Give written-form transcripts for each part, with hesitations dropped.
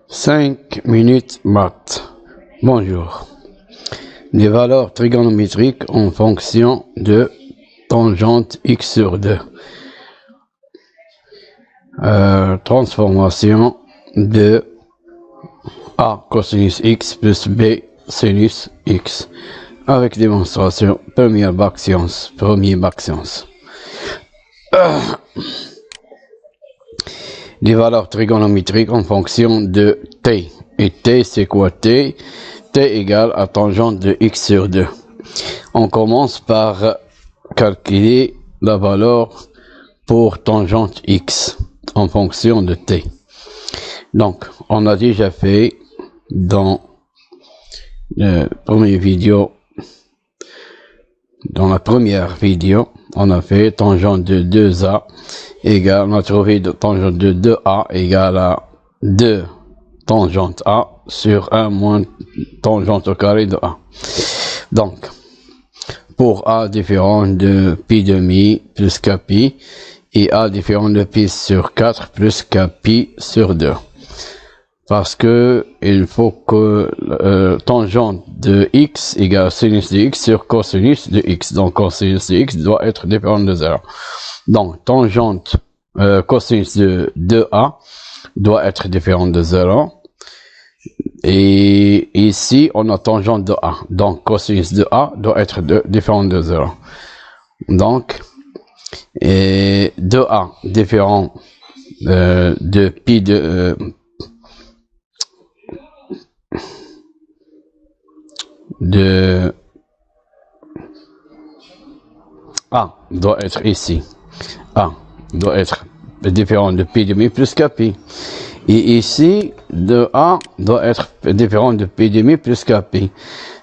5 minutes maths. Bonjour. Les valeurs trigonométriques en fonction de tangente x sur 2. Transformation de a cosinus x plus b sinus x. Avec démonstration, premier bac science. Les valeurs trigonométriques en fonction de t. Et t, c'est quoi t? T égale à tangente de x sur 2. On commence par calculer la valeur pour tangente x en fonction de t. Donc, on a déjà fait dans la première vidéo, on a fait tangente de 2a égale, on a trouvé tangente de 2a égale à 2 tangente a sur 1 moins tangente au carré de a. Donc, pour a différent de pi demi plus k pi, et a différent de pi sur 4 plus k pi sur 2. Parce que il faut que tangente de x égale sinus de x sur cosinus de x. Donc, cosinus de x doit être différent de 0. Donc, tangente cosinus de 2a doit être différent de 0. Et ici, on a tangente de a. Donc, cosinus de a doit être différent de 0. Donc, et 2a différent de pi de a doit être ici. A doit être différent de pi demi plus k pi. Et ici, de a doit être différent de pi demi plus k pi.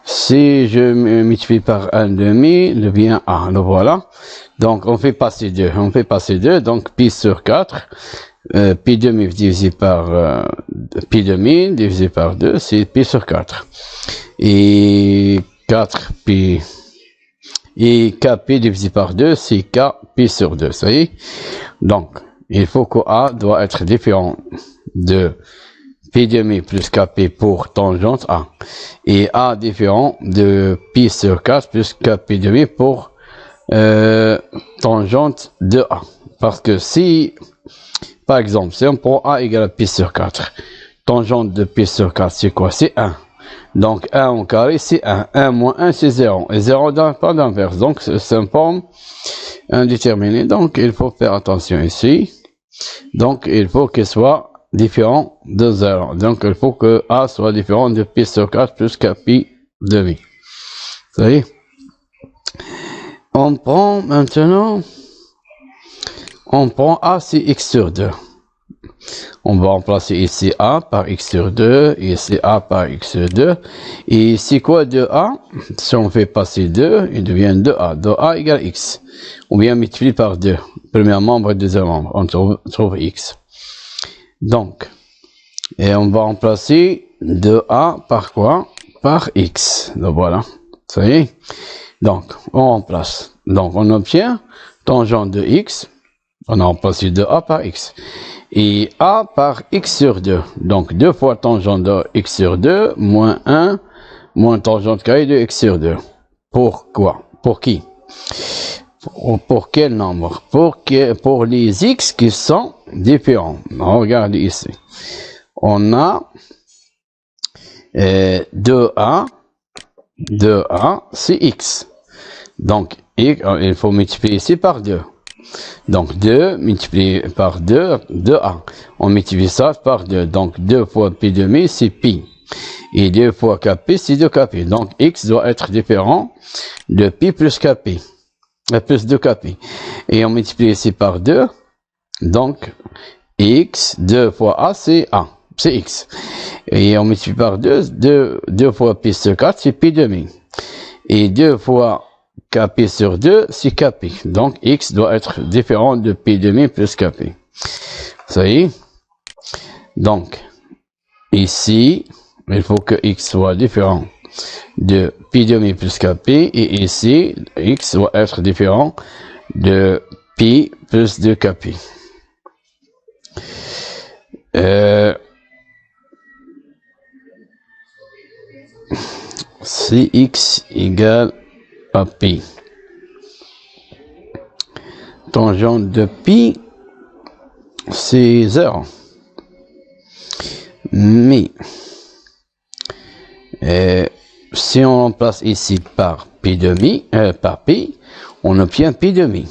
Si je multiplie par 1 demi, devient a. Le voilà. Donc, on fait passer 2. Donc, pi sur 4. Pi demi divisé par pi demi divisé par 2, c'est pi sur 4. Et 4 pi. Et kp divisé par 2, c'est k pi sur 2. Ça y est. Donc, il faut que a doit être différent de pi demi plus kp pour tangente a. Et a différent de pi sur 4 plus kp demi pour tangente de a. Parce que si, par exemple, si on prend a égale à pi sur 4, tangente de pi sur 4, c'est quoi? C'est 1. Donc, 1 au carré, c'est 1. 1 moins 1, c'est 0. Et 0 n'a pas d'inverse. Donc, c'est une forme indéterminée. Donc, il faut faire attention ici. Donc, il faut qu'il soit différent de 0. Donc, il faut que a soit différent de pi sur 4 plus k pi demi. Vous voyez? On prend maintenant, a, c'est x sur 2. On va remplacer ici a par x sur 2, et ici a par x sur 2. Et c'est quoi 2a? Si on fait passer 2, il devient 2a. 2a égale x. On vient multiplier par 2. Premier membre et deuxième membre. On trouve x. Donc, et on va remplacer 2a par quoi? Par x. Donc voilà. Ça y est. Donc, on remplace. Donc, on obtient tangente de x. On a remplacé 2a par x. Et a par x sur 2. Donc, 2 fois tangente de x sur 2, moins 1, moins tangente carré de x sur 2. Pour quoi? Pour qui? Pour quel nombre? Pour les x qui sont différents. On regarde ici. On a 2a, c'est x. Donc, il faut multiplier ici par 2. Donc, 2 multiplié par 2, 2a. On multiplie ça par 2. Donc, 2 fois pi demi, c'est pi. Et 2 fois kp, c'est 2kp. Donc, x doit être différent de pi plus kp. Plus 2kp. Et on multiplie ici par 2. Donc, x, 2 fois a, c'est a. C'est x. Et on multiplie par 2. 2 fois pi sur 4, c'est pi demi. Et 2 fois kp sur 2, c'est kp. Donc, x doit être différent de pi demi plus kp. Ça y est. Donc, ici, il faut que x soit différent de pi demi plus kp. Et ici, x doit être différent de pi plus 2kp. si x égale à pi. Tangente de pi, c'est 0. Mais, si on remplace ici par pi demi, par pi, on obtient pi demi.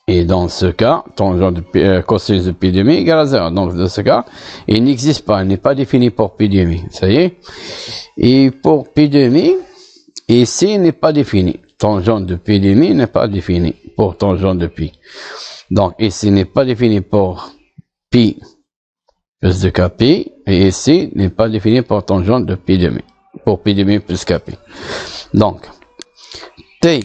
Et dans ce cas, tangente de cosinus de pi demi égale à 0. Donc, dans ce cas, il n'existe pas, il n'est pas défini pour pi demi. Ça y est. Et pour pi demi, ici, il n'est pas défini. Tangente de pi demi n'est pas défini pour tangente de pi. Donc, ici, n'est pas défini pour pi plus de kp. Et ici, n'est pas défini pour tangente de pi demi. Pour pi demi plus kp. Donc, t.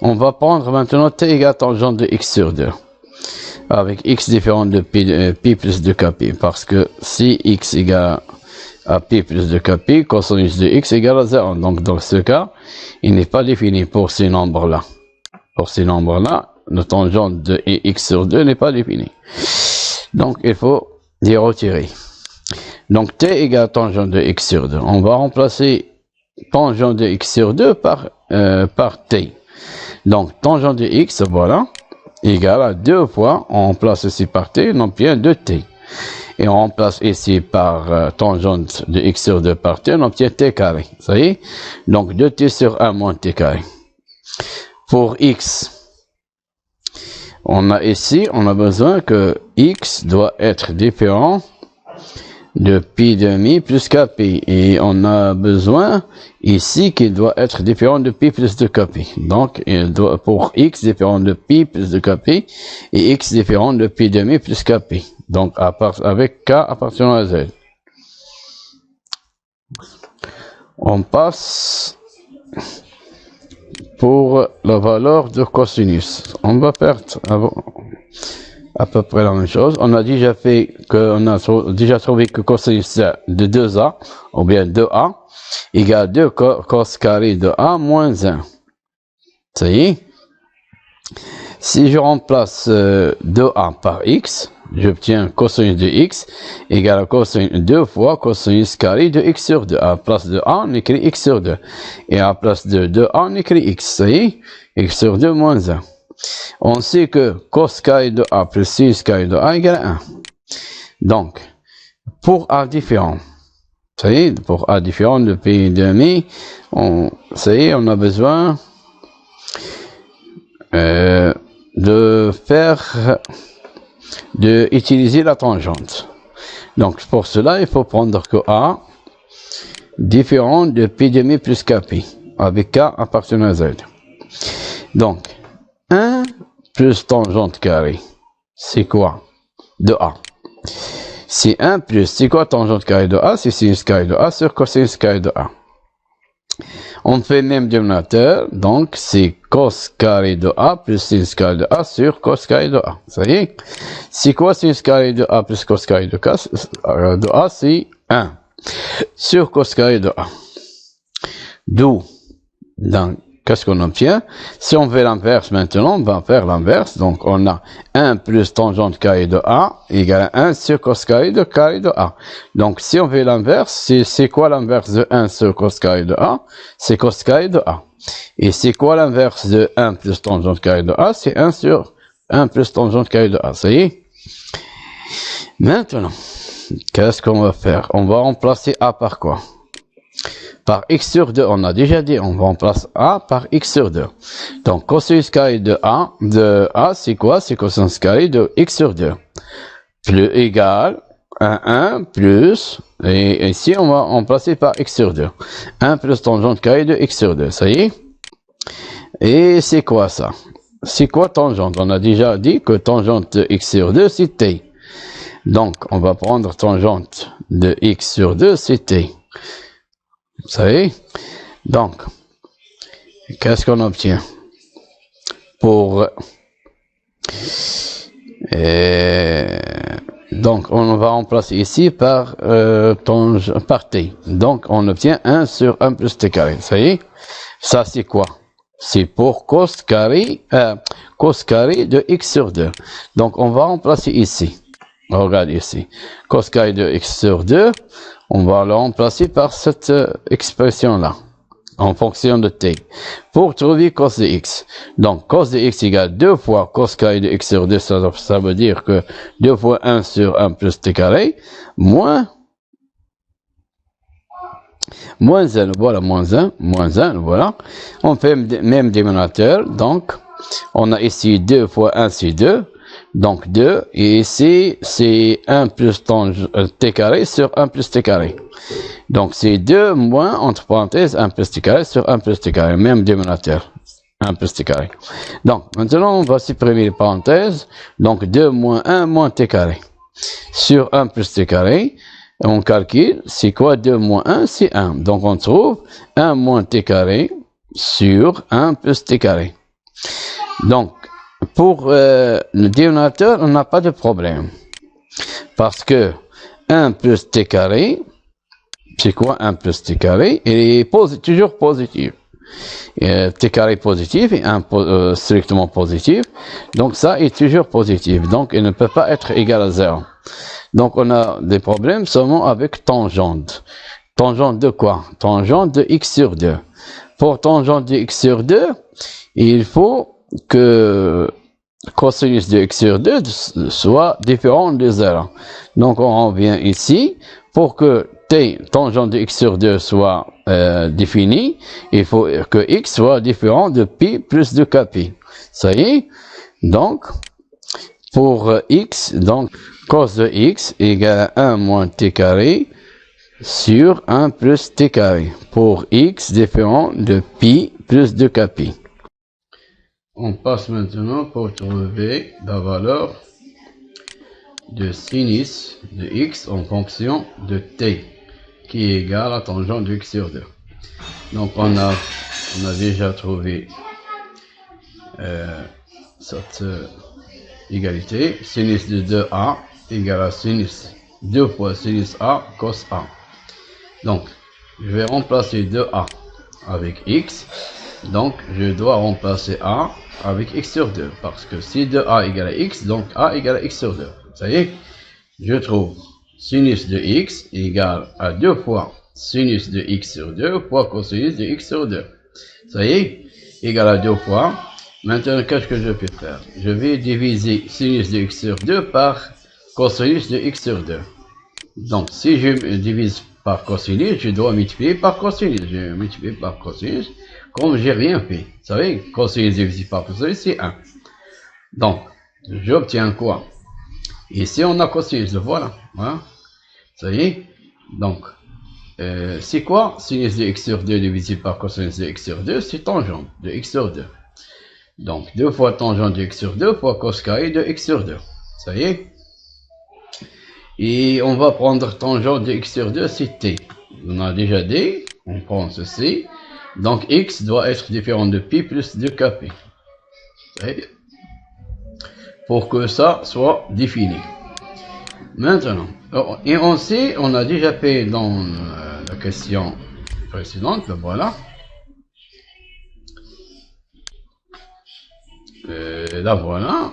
On va prendre maintenant t égale tangente de x sur 2. Avec x différent de pi plus de kp. Parce que si x égale à pi plus de kp, cosinus de x égale à 0. Donc, dans ce cas, il n'est pas défini pour ces nombres-là. Pour ces nombres-là, le tangente de x sur 2 n'est pas défini. Donc, il faut les retirer. Donc, t égale tangente de x sur 2. On va remplacer tangente de x sur 2 par t. Donc, tangente de x, voilà, égale à 2 fois, on remplace ici par t, on obtient 2t. Et on remplace ici par tangente de x sur 2 par t, on obtient t carré. Ça y est? Donc, 2t sur 1 moins t carré. Pour x, on a besoin que x doit être différent de pi demi plus kp. Et on a besoin ici qu'il doit être différent de pi plus de kp. Donc, il doit, pour x différent de pi plus de kp et x différent de pi demi plus kp. Donc, avec k appartenant à z. On passe pour la valeur de cosinus. On va perdre à peu près la même chose. On a déjà trouvé que cosinus de 2a, ou bien 2a, égale 2 cos carré de a moins 1. Ça y est. Si je remplace 2a par x, j'obtiens cosinus de x égale à cosinus 2 fois cosinus carré de x sur 2. À la place de a, on écrit x sur 2. Et à la place de 2a, on écrit x. Ça y est, x sur 2 moins 1. On sait que cos carré de a plus sin carré de a égale 1. Donc, pour a différent, ça y est, pour a différent de pi demi, ça y est, on a besoin utiliser la tangente. Donc, pour cela, il faut prendre que a différent de pi demi plus kp, avec k appartenant à z. Donc, 1 plus tangente carrée, c'est quoi? De a. C'est 1 plus, c'est quoi tangente carrée de a? C'est sinus carré de a sur cosinus carré de a. On fait même dénominateur, donc c'est cos carré de a plus sinus carré de a sur cos carré de a. Ça y est? C'est quoi sinus carré de a plus cos carré de a? C'est 1 sur cos carré de a. D'où, donc, qu'est-ce qu'on obtient? Si on fait l'inverse maintenant, on va faire l'inverse. Donc, on a 1 plus tangente carré de a égale à 1 sur cos carré de a. Donc, si on fait l'inverse, c'est quoi l'inverse de 1 sur cos carré de a? C'est cos carré de a. Et c'est quoi l'inverse de 1 plus tangente carré de a? C'est 1 sur 1 plus tangente carré de a. Ça y est? Maintenant, qu'est-ce qu'on va faire? On va remplacer a par quoi? Par x sur 2, on a déjà dit, on va remplacer a par x sur 2. Donc, cosinus carré de a, c'est quoi? C'est cosinus carré de x sur 2. Plus égal à 1 plus, et ici, on va remplacer par x sur 2. 1 plus tangente carré de x sur 2, ça y est? Et c'est quoi ça? C'est quoi tangente? On a déjà dit que tangente de x sur 2, c'est t. Donc, on va prendre tangente de x sur 2, c'est t. Vous savez? Donc, qu'est-ce qu'on obtient? Donc, on va remplacer ici par t. Donc, on obtient 1 sur 1 plus t carré. Ça y est? Ça, c'est quoi? C'est pour cos carré de x sur 2. Donc, on va remplacer ici. Regarde ici. Cos carré de x sur 2, on va le remplacer par cette expression-là, en fonction de t, pour trouver cos de x. Donc, cos de x égale 2 fois cos carré de x sur 2, ça veut dire que 2 fois 1 sur 1 plus t carré, moins 1, voilà, moins 1, voilà. On fait même dénominateur, donc, on a ici 2 fois 1, c'est 2, donc 2, et ici, c'est 1 plus t carré sur 1 plus t carré. Donc, c'est 2 moins, entre parenthèses, 1 plus t carré sur 1 plus t carré, même dénominateur, 1 plus t carré. Donc, maintenant, on va supprimer les parenthèses, donc 2 moins 1 moins t carré, sur 1 plus t carré. On calcule, c'est quoi 2 moins 1, c'est 1. Donc, on trouve 1 moins t carré sur 1 plus t carré. Donc, pour le dénominateur, on n'a pas de problème. Parce que 1 plus t carré, c'est quoi 1 plus t carré? Il est toujours positif. T carré positif et 1 strictement positif. Donc, ça est toujours positif. Donc, il ne peut pas être égal à 0. Donc, on a des problèmes seulement avec tangente. Tangente de quoi? Tangente de x sur 2. Pour tangente de x sur 2, il faut que cosinus de x sur 2 soit différent de 0. Donc, on revient ici. Pour que t, tangente de x sur 2, soit défini, il faut que x soit différent de pi plus de kpi. Ça y est? Donc, pour x, donc, cos de x égale à 1 moins t carré sur 1 plus t carré. Pour x différent de pi plus de kpi. On passe maintenant pour trouver la valeur de sinus de x en fonction de t, qui est égal à tangente de x sur 2. Donc on a déjà trouvé cette égalité. Sinus de 2a égale à sinus 2 fois sinus a cos a. Donc je vais remplacer 2a avec x. Donc je dois remplacer a avec x sur 2. Parce que si 2a égale à x, donc a égale à x sur 2. Ça y est, je trouve sinus de x égale à 2 fois sinus de x sur 2 fois cosinus de x sur 2. Ça y est, égale à 2 fois. Maintenant, qu'est-ce que je peux faire? Je vais diviser sinus de x sur 2 par cosinus de x sur 2. Donc, si je divise par cosinus, je dois multiplier par cosinus. Je vais multiplier par cosinus, comme j'ai rien fait. Vous savez, cosinus divisé par cosinus, c'est 1. Donc, j'obtiens quoi? Ici, on a cosinus, voilà. Ça y est. Donc, c'est quoi? Sinus de x sur 2 divisé par cosinus de x sur 2, c'est tangente de x sur 2. Donc, 2 fois tangente de x sur 2 fois cos carré de x sur 2. Ça y est. Et on va prendre tangente de x sur 2, c'est t. On a déjà d, on prend ceci. Donc, x doit être différent de pi plus de kp. Ça y est. Pour que ça soit défini. Maintenant, et on sait, on a déjà fait dans la question précédente, voilà. Là voilà,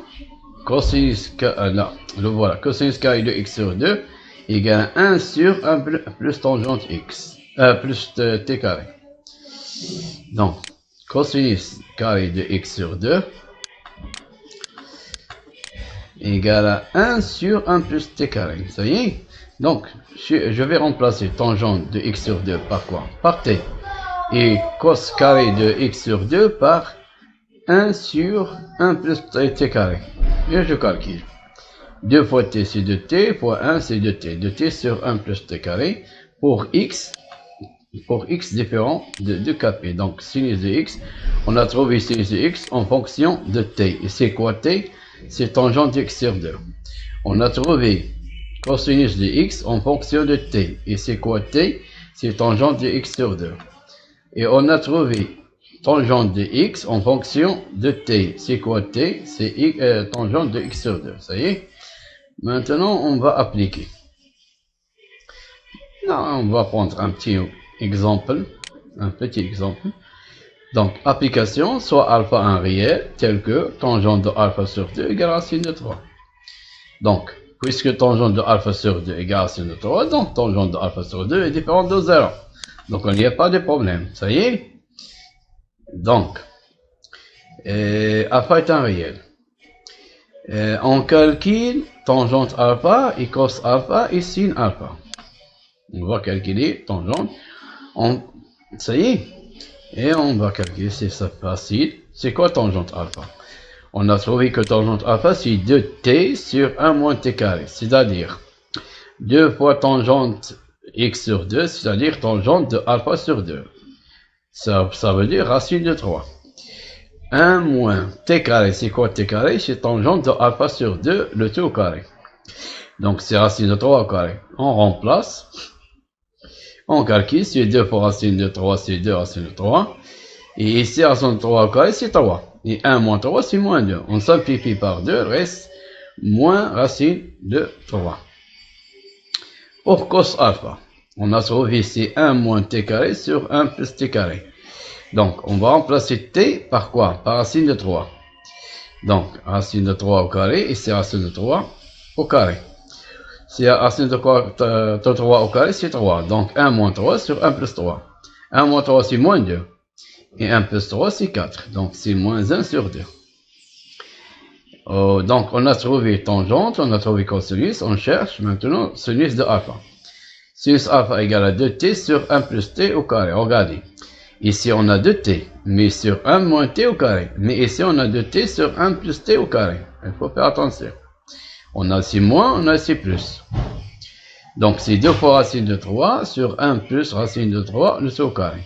cosinus, là, le voilà, cosinus carré de x sur 2 égale 1 sur 1 plus tangente x, plus t carré. Donc, cosinus carré de x sur 2 égale à 1 sur 1 plus t carré. Ça y est. Donc, je vais remplacer tangente de x sur 2 par quoi? Par t. Et cos carré de x sur 2 par 1 sur 1 plus t carré. Et je calcule. 2 fois t, c'est 2t, fois 1, c'est 2t. 2t sur 1 plus t carré pour x différent de kp. Donc, sinus de x, on a trouvé sinus de x en fonction de t. Et c'est quoi t? C'est tangente de x sur 2. On a trouvé cosinus de x en fonction de t. Et c'est quoi t? C'est tangente de x sur 2. Et on a trouvé tangente de x en fonction de t. C'est quoi t? C'est tangente de x sur 2. Ça y est. Maintenant, on va appliquer. Là, on va prendre un petit exemple. Un petit exemple. Donc, application, soit alpha 1 réel, tel que tangente de alpha sur 2 égale racine de 3. Donc, puisque tangente de alpha sur 2 égale racine de 3, donc tangente de alpha sur 2 est différente de 0. Donc il n'y a pas de problème, ça y est. Donc, alpha est un réel. On calcule tangente alpha et cos alpha et sin alpha. On va calculer tangente. Ça y est. Et on va calculer, c'est ça facile. C'est quoi tangente alpha? On a trouvé que tangente alpha, c'est 2t sur 1 moins t carré. C'est-à-dire 2 fois tangente x sur 2, c'est-à-dire tangente de alpha sur 2. Ça veut dire racine de 3. 1 moins t carré, c'est quoi t carré? C'est tangente de alpha sur 2, le tout au carré. Donc c'est racine de 3 au carré. On remplace. On calcule, c'est 2 fois racine de 3, c'est 2 racine de 3. Et ici, racine de 3 au carré, c'est 3. Et 1 moins 3, c'est moins 2. On simplifie par 2, reste moins racine de 3. Pour cos alpha, on a trouvé ici 1 moins t carré sur 1 plus t carré. Donc, on va remplacer t par quoi? Par racine de 3. Donc, racine de 3 au carré, ici racine de 3 au carré. Si racine de 3 au carré, c'est 3. Donc, 1 moins 3 sur 1 plus 3. 1 moins 3, c'est moins 2. Et 1 plus 3, c'est 4. Donc, c'est moins 1 sur 2. Donc, on a trouvé tangente, on a trouvé cosinus. On cherche maintenant sinus de alpha. Sinus alpha égale à 2t sur 1 plus t au carré. Regardez. Ici, on a 2t, mais sur 1 moins t au carré. Mais ici, on a 2t sur 1 plus t au carré. Il faut faire attention. On a ici moins, on a ici plus. Donc, c'est 2 fois racine de 3 sur 1 plus racine de 3, le tout au carré.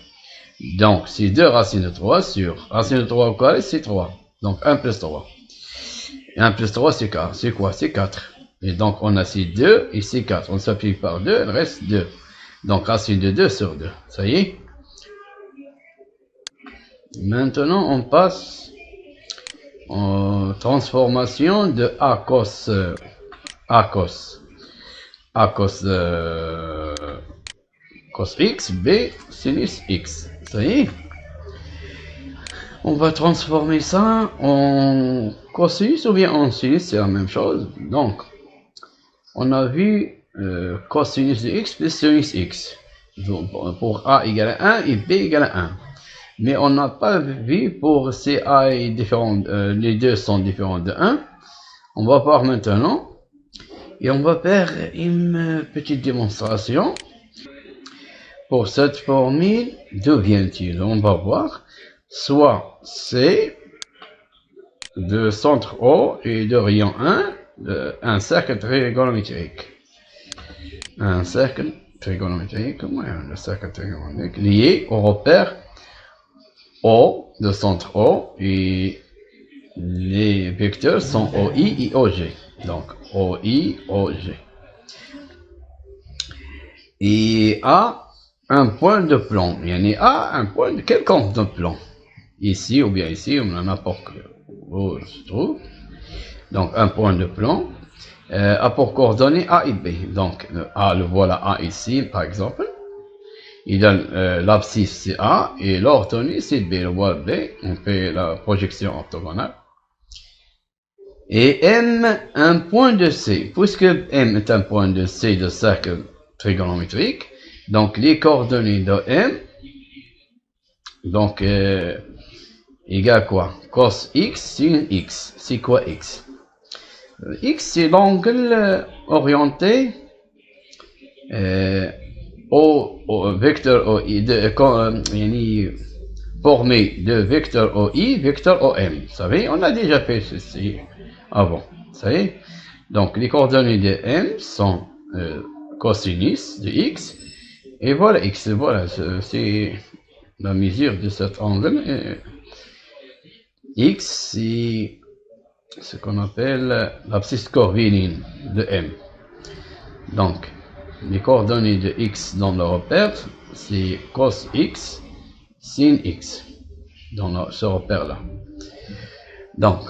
Donc, c'est 2 racines de 3 sur racine de 3 au carré, c'est 3. Donc, 1 plus 3. Et 1 plus 3, c'est 4. C'est quoi? C'est 4. Et donc, on a ici 2, ici 4. On s'applique par 2, il reste 2. Donc, racine de 2 sur 2. Ça y est? Maintenant, on passe en transformation de A cos x, B sinus x. Ça y est. On va transformer ça en cosinus ou bien en sinus, c'est la même chose. Donc, on a vu cosinus de x plus sinus x. Donc, pour A égale à 1 et B égale à 1. Mais on n'a pas vu pour si A est différent, les deux sont différents de 1. On va voir maintenant. Et on va faire une petite démonstration. Pour cette formule, d'où vient-il? On va voir. Soit C de centre O et de rayon 1, un cercle trigonométrique. Un cercle trigonométrique, le cercle trigonométrique lié au repère O de centre O et les vecteurs sont OI et OG. Donc OI, OG. Et A, un point de plan. Il y en a un point de quelconque de plan. Ici ou bien ici, on en a n'importe où se trouve. Donc un point de plan. A pour coordonnées A et B. Donc A, le voilà A ici par exemple. Il donne l'abscisse c'est A et l'orthogonale c'est B. Le voilà B. On fait la projection orthogonale. Et M, un point de C. Puisque M est un point de C de cercle trigonométrique, donc les coordonnées de M, donc égale quoi? Cos x, sin x. C'est quoi x? X c'est l'angle orienté au vecteur OI, formé de vecteur OI, vecteur OM. Vous savez, on a déjà fait ceci avant. Vous savez? Donc les coordonnées de M sont cosinus de x. Et voilà x. Voilà, c'est la mesure de cet angle. X, c'est ce qu'on appelle l'abscisse curviligne de M. Donc, les coordonnées de x dans le repère, c'est cos x, sin x, dans ce repère-là. Donc,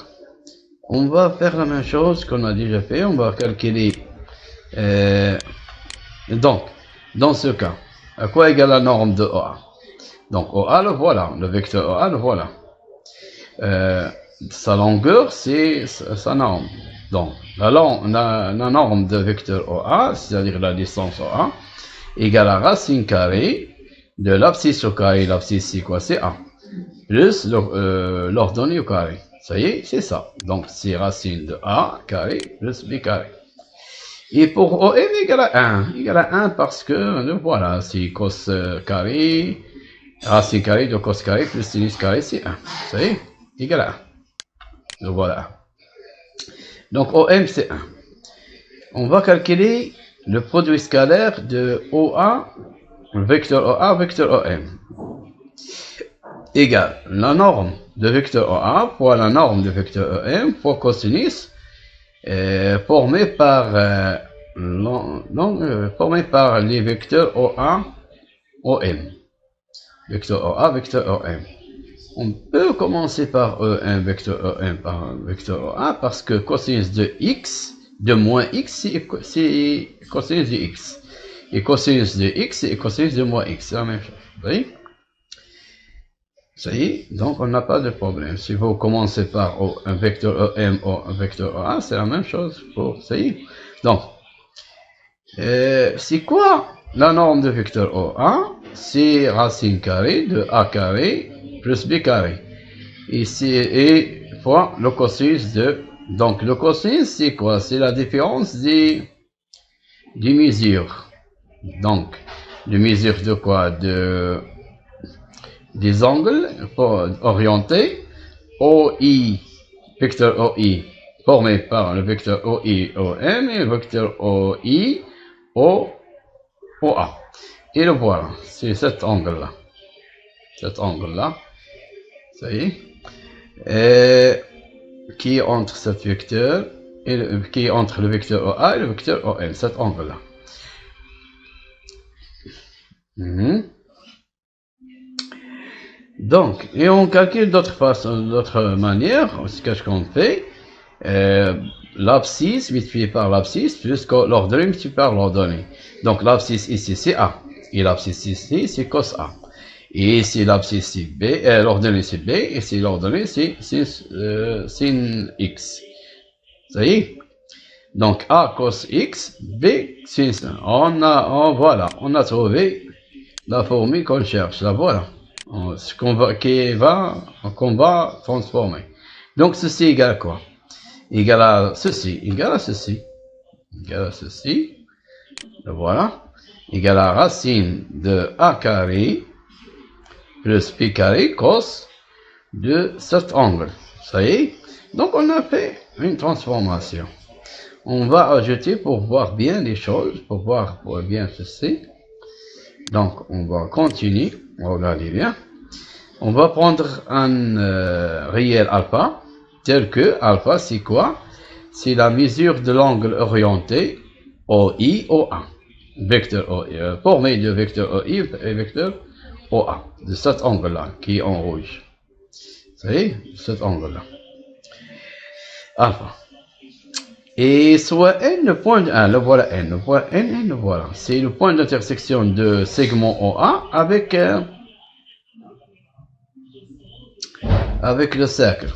on va faire la même chose qu'on a déjà fait, on va calculer. Donc, dans ce cas, à quoi égale la norme de OA? Donc, OA, le voilà, le vecteur OA, le voilà. Sa longueur, c'est sa norme. Donc, la norme de vecteur OA, c'est-à-dire la distance OA, égale à racine carrée de l'abscisse au carré. L'abscisse, c'est quoi? C'est A. Plus l'ordonnée au carré. Ça y est, c'est ça. Donc, c'est racine de A carré plus B carré. Et pour OM égale à 1. Égale à 1 parce que, voilà, c'est cos carré, racine carrée de cos carré plus sinus carré, c'est 1. Ça y est, égale à 1. Donc, voilà. Donc, OM, c'est 1. On va calculer le produit scalaire de OA, vecteur OA, vecteur OM. Égale la norme de vecteur OA fois la norme de vecteur OM fois cosinus formé par les vecteurs OA, OM. Vecteur OA, vecteur OM. On peut commencer par un vecteur OM par un vecteur OA parce que cosinus de x, de moins x, c'est cosinus de x. Et cosinus de x, c'est cosinus de moins x. C'est la même chose. Vous voyez? Ça y est, donc on n'a pas de problème. Si vous commencez par un vecteur EM ou un vecteur OA, c'est la même chose pour ça y est. Donc, c'est quoi la norme de vecteur OA? C'est racine carrée de A carré plus B carré. Et fois le cosinus de... Donc, le cosinus, c'est quoi? C'est la différence des mesures. Donc, les mesures de quoi? Des angles orientés, OI, vecteur OI, formé par le vecteur OI, OM, et le vecteur OI, OA. Et le voilà, c'est cet angle-là. Cet angle-là, ça y est, qui est entre cet vecteur, qui est entre le vecteur OA et le vecteur OM, cet angle-là. Donc, et on calcule d'autres manières, ce qu'on fait, l'abscisse multiplié par l'abscisse plus l'ordonnée multiplié par l'ordonnée. Donc, l'abscisse ici, c'est A, et l'abscisse ici, c'est cos A. Et ici, l'abscisse, c'est B, l'ordonnée, c'est B, et ici, l'ordonnée, c'est sin X. Ça y est? Donc, A cos X, B sin. Voilà, on a trouvé la formule qu'on cherche, la voilà. Qu'on va transformer. Donc, ceci égale à quoi? Égale à ceci, égale à ceci, égale à ceci, voilà, égale à racine de A carré plus P carré cos de cet angle. Ça y est? Donc, on a fait une transformation. On va ajouter pour voir bien les choses, pour voir bien ceci. Donc, on va continuer. Regardez bien. On va prendre un réel alpha, tel que alpha, c'est quoi? C'est la mesure de l'angle orienté OI, OA. Vecteur OI, formé de vecteur OI et vecteur OA, de cet angle-là, qui est en rouge. Vous voyez? Cet angle-là. Alpha. Et soit N, le point de 1, le voilà N, le voilà N, et le voilà. C'est le point d'intersection de segment OA avec le cercle.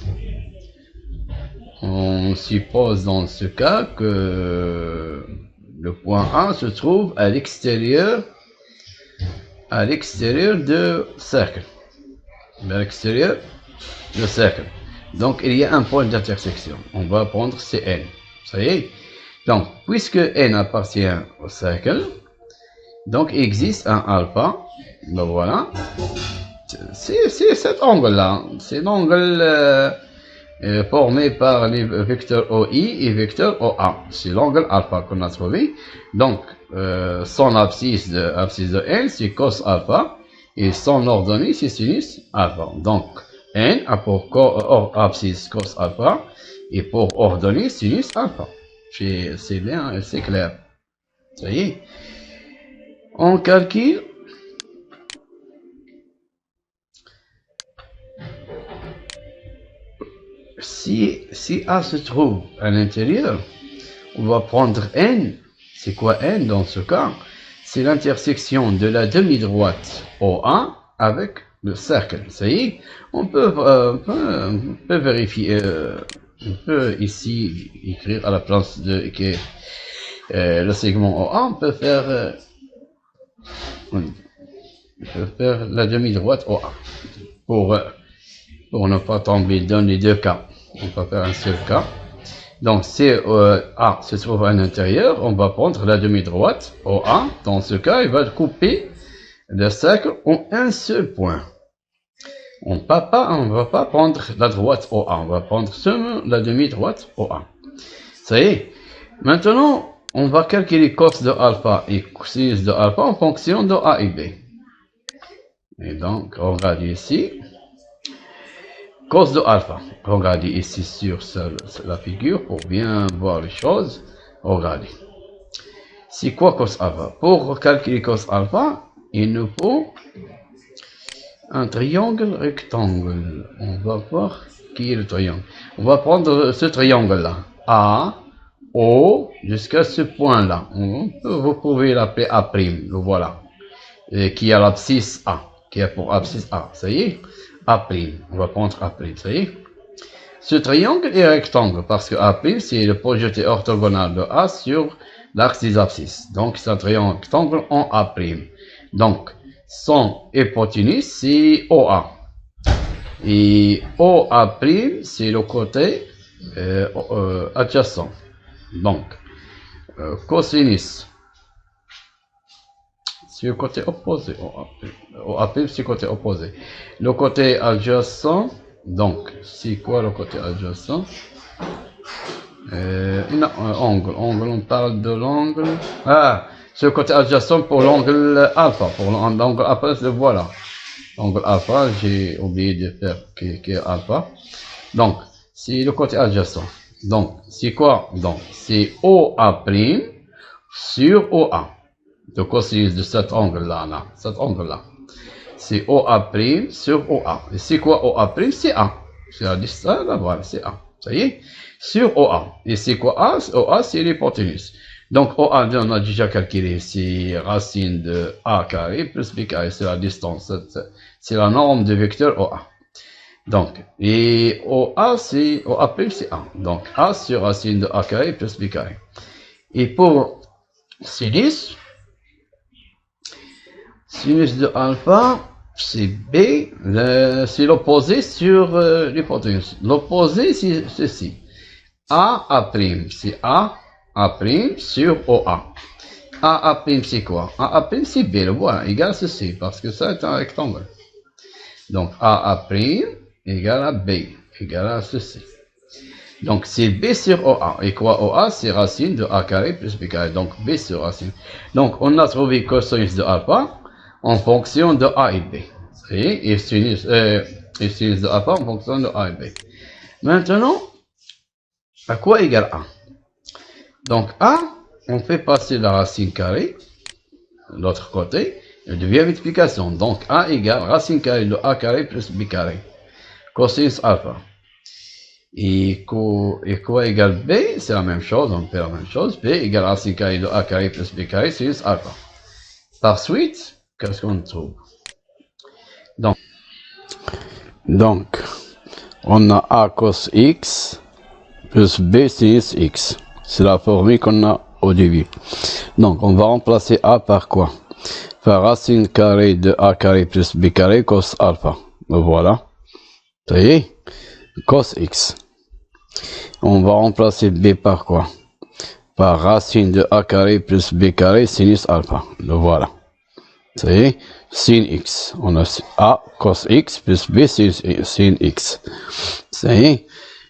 On suppose dans ce cas que le point A se trouve à l'extérieur du cercle. À l'extérieur du cercle. Donc il y a un point d'intersection. On va prendre Cn. Ça y est. Donc, puisque n appartient au cercle, donc il existe un alpha. Ben voilà. C'est cet angle-là. C'est l'angle formé par les vecteurs OI et vecteurs OA. C'est l'angle alpha qu'on a trouvé. Donc, son abscisse de n, c'est cos alpha. Et son ordonnée, c'est sinus alpha. Donc, n a pour abscisse cos alpha. Et pour ordonner sinus alpha. C'est bien, c'est clair. Ça y est. On calcule. Si A se trouve à l'intérieur, on va prendre N. C'est quoi N dans ce cas? C'est l'intersection de la demi-droite OA avec le cercle. Ça y est. On peut vérifier. On peut ici écrire à la place de le segment OA, on peut faire la demi-droite OA pour ne pas tomber dans les deux cas. On va faire un seul cas. Donc si A se trouve à l'intérieur, on va prendre la demi-droite OA. Dans ce cas, il va couper le cercle en un seul point. On ne va pas prendre la droite OA, on va prendre seulement la demi-droite OA. Ça y est. Maintenant, on va calculer cos de alpha et cosinus de alpha en fonction de A et B. Et donc, regardez ici. Cos de alpha. Regardez ici sur la figure pour bien voir les choses. Regardez. C'est quoi cos alpha? Pour calculer cos alpha, il nous faut un triangle rectangle. On va voir qui est le triangle. On va prendre ce triangle-là. A, O, jusqu'à ce point-là. Vous pouvez l'appeler A', le voilà. Et qui a l'abscisse A. Qui a pour abscisse A. Ça y est? A'. On va prendre A'. Ça y est? Ce triangle est rectangle parce que A', c'est le projeté orthogonal de A sur l'axe des abscisses. Donc, c'est un triangle rectangle en A'. Donc, son hypoténuse, c'est OA. Et OA', c'est le côté adjacent. Donc, cosinus, c'est le côté opposé. OA', c'est le côté opposé. Le côté adjacent, donc, c'est quoi le côté adjacent? Non, angle. Angle, on parle de l'angle. Ah! C'est le côté adjacent pour l'angle alpha, pour l'angle alpha, voilà. L'angle alpha, j'ai oublié de faire qui est alpha. Donc, c'est le côté adjacent. Donc, c'est quoi? Donc, c'est OA' sur OA. Le cosinus de cet angle-là, cet angle-là. C'est OA' sur OA. Et c'est quoi OA'? C'est A. C'est la distance, là, voilà, c'est A. Ça y est? Sur OA. Et c'est quoi A? OA, c'est l'hypoténuse. Donc, OA, on a déjà calculé, c'est racine de A carré plus B carré, c'est la distance, c'est la norme de vecteur OA. Donc, et OA, c'est A', c'est A. Donc, A sur racine de A carré plus B carré. Et pour sinus de alpha, c'est B, c'est l'opposé sur l'hypoténuse. L'opposé, c'est ceci. A', c'est A'. A' sur OA. A', c'est quoi? A', c'est B, voilà, égal à ceci, parce que ça est un rectangle. Donc, A' égale à B, égale à ceci. Donc, c'est B sur OA. Et quoi, OA, c'est racine de A carré plus B carré. Donc, B sur racine. Donc, on a trouvé cosinus de alpha en fonction de A et B. Et sinus de alpha en fonction de A et B. Maintenant, à quoi égale A? Donc, A, on fait passer la racine carrée, de l'autre côté, elle devient multiplication. Donc, A égale racine carrée de A carré plus B carré. Cosinus alpha. Et quoi égale B? C'est la même chose, on fait la même chose. B égale racine carrée de A carré plus B carré, sinus alpha. Par suite, qu'est-ce qu'on trouve? Donc, on a A cos X plus B sinus X. C'est la formule qu'on a au début. Donc, on va remplacer A par quoi? Par racine carrée de A carré plus B carré cos alpha. Voilà. Ça y est? Cos X. On va remplacer B par quoi? Par racine de A carré plus B carré sinus alpha. Voilà. Ça y est? Sin X. On a A cos X plus B sin X. Ça y est?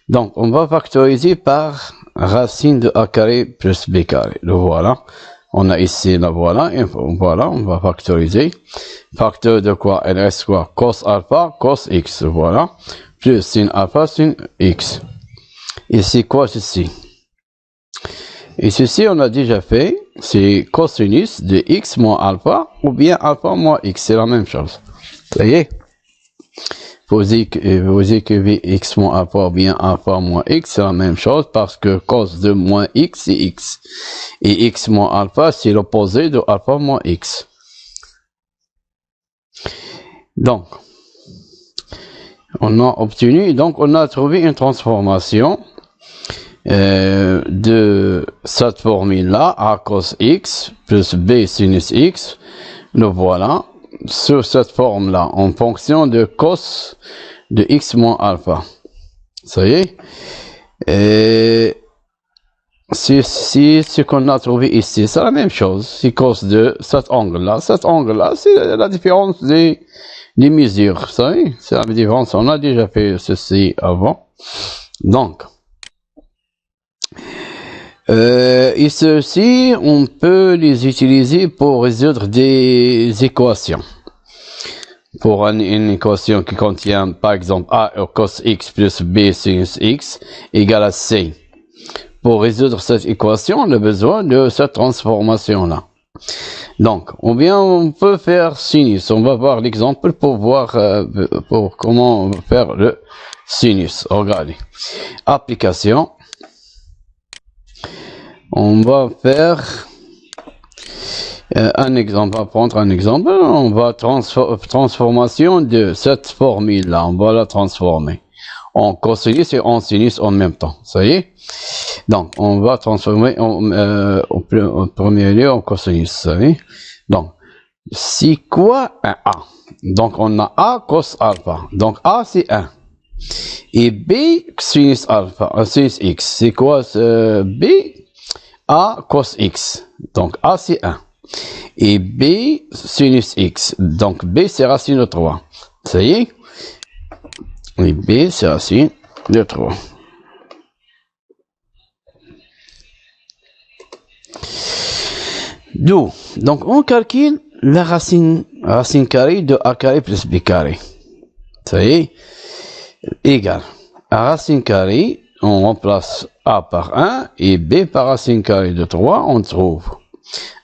Donc, on va factoriser par racine de A carré plus B carré. Le voilà. On a ici la voilà. Et voilà, on va factoriser. Facteur de quoi? Il reste quoi? Cos alpha, cos X. Voilà. Plus sin alpha, sin X. Et c'est quoi ceci? Et ceci, on a déjà fait. C'est cosinus de X moins alpha ou bien alpha moins X. C'est la même chose. Ça y est? Vous écrivez X moins alpha ou bien alpha moins X, c'est la même chose parce que cos de moins X, c'est X. Et X moins alpha, c'est l'opposé de alpha moins X. Donc, on a obtenu, donc on a trouvé une transformation de cette formule-là, A cos X plus B sinus X, le voilà, sur cette forme-là, en fonction de cos de X moins alpha. Ça y est. Et si ce qu'on a trouvé ici, c'est la même chose. C'est cos de cet angle-là. Cet angle-là, c'est la différence des mesures. Ça y est, c'est la différence. On a déjà fait ceci avant. Donc, et ceux-ci, on peut les utiliser pour résoudre des équations. Pour une équation qui contient, par exemple, A cos X plus B sinus X égale à C. Pour résoudre cette équation, on a besoin de cette transformation-là. Donc, ou bien on peut faire sinus. On va voir l'exemple pour voir pour comment faire le sinus. Regardez. Application. On va faire un exemple. On va prendre un exemple. On va transformation de cette formule-là. On va la transformer en cosinus et en sinus en même temps. Ça y est. Donc, on va transformer au premier lieu en cosinus. Ça y est. Donc, c'est quoi un A? Donc, on a A cos alpha. Donc, A c'est 1. Et B sinus alpha, sinus X. C'est quoi ce B? A cos X. Donc, A c'est 1. Et B sinus X. Donc, B c'est racine de 3. Ça y est? Et B c'est racine de 3. D'où? Donc, on calcule la racine carrée de A carré plus B carré. Ça y est? Égale à racine carrée, on remplace A par 1 et B par racine carrée de 3, on trouve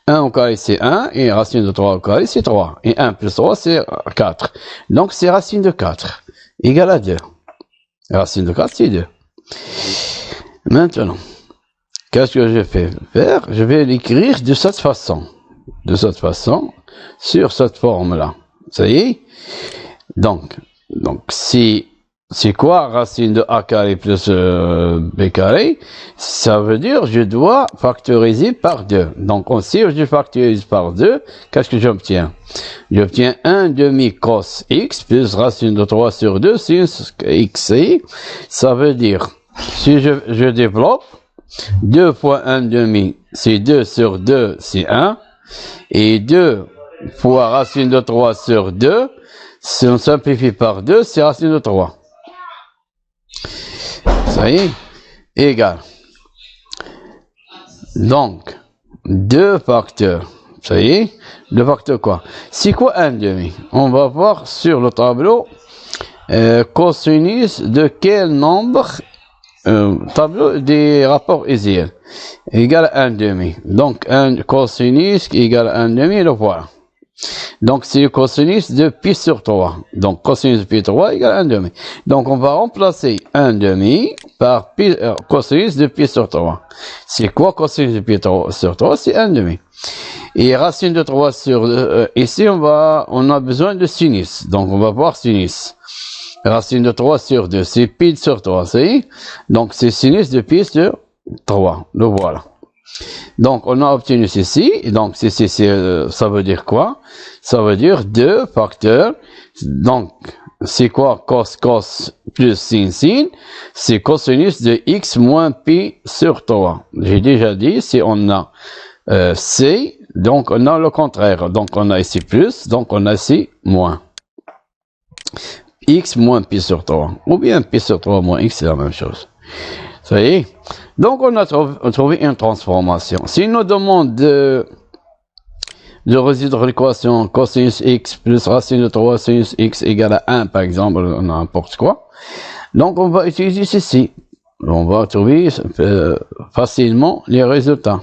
1 au carré c'est 1 et racine de 3 au carré c'est 3. Et 1 plus 3 c'est 4. Donc c'est racine de 4 égale à 2. Racine de 4 c'est 2. Maintenant, qu'est-ce que je vais faire? Je vais l'écrire de cette façon. De cette façon, sur cette forme-là. Ça y est? Donc c'est quoi racine de A carré plus B carré? Ça veut dire je dois factoriser par 2. Donc si je factorise par 2, qu'est-ce que j'obtiens? J'obtiens 1 demi cos X plus racine de 3 sur 2 sinus X. Ça veut dire, si je développe, 2 fois 1 demi, c'est 2 sur 2, c'est 1. Et 2 fois racine de 3 sur 2, si on simplifie par 2, c'est racine de 3. Ça y est, égal. Donc, 2 facteurs. Ça y est, 2 facteurs quoi? C'est quoi 1 demi? On va voir sur le tableau cosinus de quel nombre, tableau des rapports Isiel, égale 1 demi. Donc, un cosinus égale 1 demi, le voilà. Donc, c'est le cosinus de pi sur 3. Donc, cosinus de pi 3 égale 1 demi. Donc, on va remplacer 1 demi par pi, cosinus de pi sur 3. C'est quoi cosinus de pi sur 3? C'est 1 demi. Et racine de 3 sur... ici, on a besoin de sinus. Donc, on va voir sinus. Racine de 3 sur 2, c'est pi sur 3, c'est? Donc, c'est sinus de pi sur 3. Le voilà. Donc, on a obtenu ceci. Donc, ceci, ça veut dire quoi? Ça veut dire 2 facteurs. Donc, c'est quoi cos plus sin? C'est cosinus de x moins pi sur 3. J'ai déjà dit, si on a c, donc on a le contraire. Donc, on a ici plus, donc on a ici moins. X moins pi sur 3. Ou bien pi sur 3 moins x, c'est la même chose. Ça y est? Donc, on a trouvé une transformation. S'il nous demande de résoudre l'équation cosinus x plus racine de 3 sinus x égale à 1, par exemple, n'importe quoi. Donc, on va utiliser ceci. On va trouver facilement les résultats.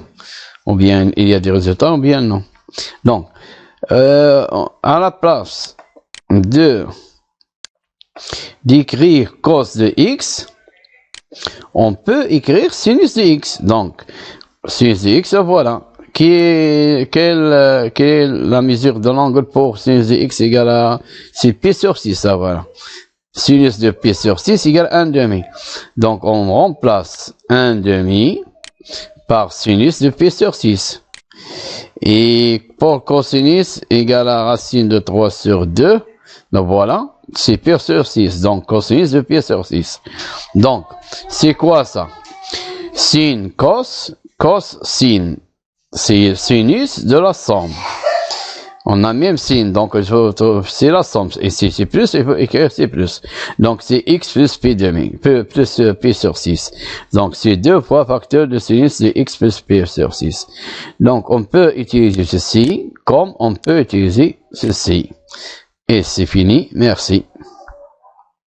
Ou bien il y a des résultats, ou bien non. Donc, à la place d'écrire cos de x, on peut écrire sinus de x. Donc, sinus de x, voilà. Quelle est la mesure de l'angle pour sinus de x égale à... C'est pi sur 6, ça, voilà. sinus de pi sur 6 égale 1 demi. Donc, on remplace 1 demi par sinus de pi sur 6. Et pour cosinus égale à racine de 3 sur 2, donc voilà, c'est pi sur 6. Donc, cosinus de pi sur 6. Donc, c'est quoi ça? Sin, cos, cos, sin. C'est sinus de la somme. On a même sin, donc c'est la somme. Et si c'est plus, il faut écrire c'est plus. Donc c'est x plus pi demi, plus pi sur 6. Donc c'est 2 fois facteur de sinus de x plus pi sur 6. Donc on peut utiliser ceci comme on peut utiliser ceci. Et c'est fini, merci.